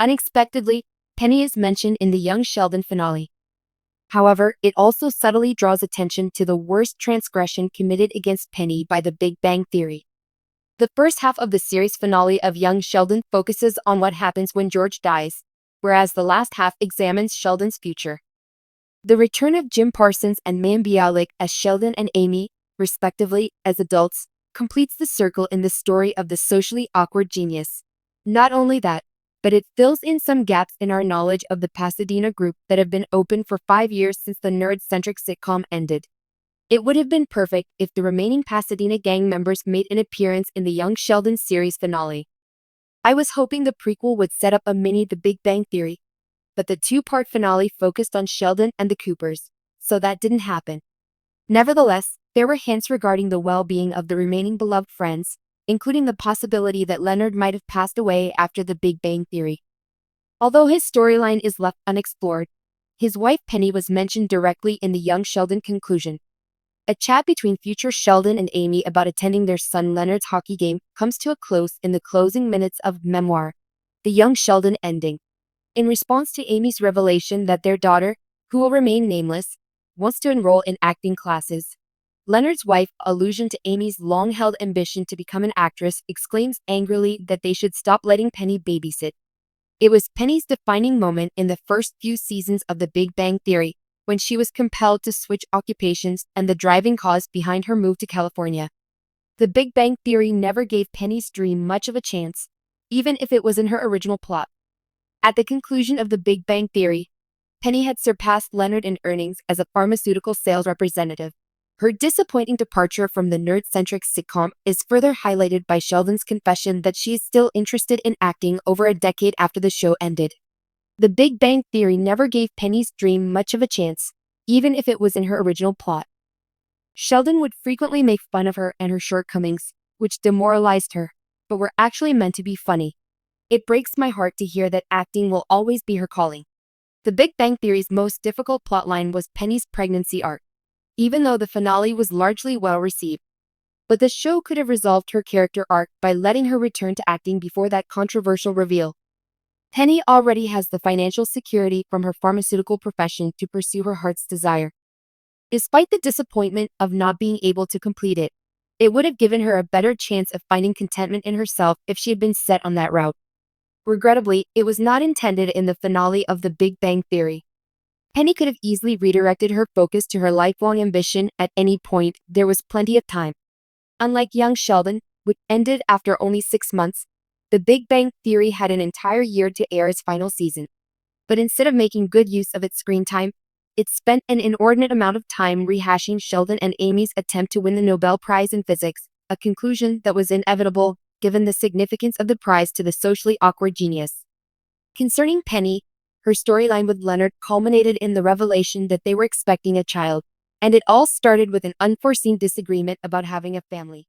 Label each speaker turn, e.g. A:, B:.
A: Unexpectedly, Penny is mentioned in the young Sheldon finale. However, it also subtly draws attention to the worst transgression committed against Penny by the Big Bang Theory. The first half of the series finale of young Sheldon focuses on what happens when George dies, whereas the last half examines Sheldon's future. The return of Jim Parsons and Mayim Bialik as Sheldon and Amy, respectively, as adults, completes the circle in the story of the socially awkward genius. Not only that, but it fills in some gaps in our knowledge of the Pasadena group that have been open for 5 years since the nerd-centric sitcom ended. It would have been perfect if the remaining Pasadena gang members made an appearance in the young Sheldon series finale. I was hoping the prequel would set up a mini The Big Bang Theory, but the two-part finale focused on Sheldon and the Coopers, so that didn't happen. Nevertheless, there were hints regarding the well-being of the remaining beloved friends, including the possibility that Leonard might have passed away after the Big Bang Theory. Although his storyline is left unexplored, his wife Penny was mentioned directly in the young Sheldon conclusion. A chat between future Sheldon and Amy about attending their son Leonard's hockey game comes to a close in the closing minutes of Memoir, the young Sheldon ending. In response to Amy's revelation that their daughter, who will remain nameless, wants to enroll in acting classes, Leonard's wife, allusion to Amy's long-held ambition to become an actress, exclaims angrily that they should stop letting Penny babysit. It was Penny's defining moment in the first few seasons of The Big Bang Theory, when she was compelled to switch occupations and the driving cause behind her move to California. The Big Bang Theory never gave Penny's dream much of a chance, even if it was in her original plot. At the conclusion of The Big Bang Theory, Penny had surpassed Leonard in earnings as a pharmaceutical sales representative. Her disappointing departure from the nerd-centric sitcom is further highlighted by Sheldon's confession that she is still interested in acting over a decade after the show ended. The Big Bang Theory never gave Penny's dream much of a chance, even if it was in her original plot. Sheldon would frequently make fun of her and her shortcomings, which demoralized her, but were actually meant to be funny. It breaks my heart to hear that acting will always be her calling. The Big Bang Theory's most difficult plotline was Penny's pregnancy arc, even though the finale was largely well received. But the show could have resolved her character arc by letting her return to acting before that controversial reveal. Penny already has the financial security from her pharmaceutical profession to pursue her heart's desire. Despite the disappointment of not being able to complete it, it would have given her a better chance of finding contentment in herself if she had been set on that route. Regrettably, it was not intended in the finale of The Big Bang Theory. Penny could have easily redirected her focus to her lifelong ambition at any point. There was plenty of time. Unlike young Sheldon, which ended after only 6 months, The Big Bang Theory had an entire year to air its final season. But instead of making good use of its screen time, it spent an inordinate amount of time rehashing Sheldon and Amy's attempt to win the Nobel Prize in Physics, a conclusion that was inevitable given the significance of the prize to the socially awkward genius. Concerning Penny, her storyline with Leonard culminated in the revelation that they were expecting a child, and it all started with an unforeseen disagreement about having a family.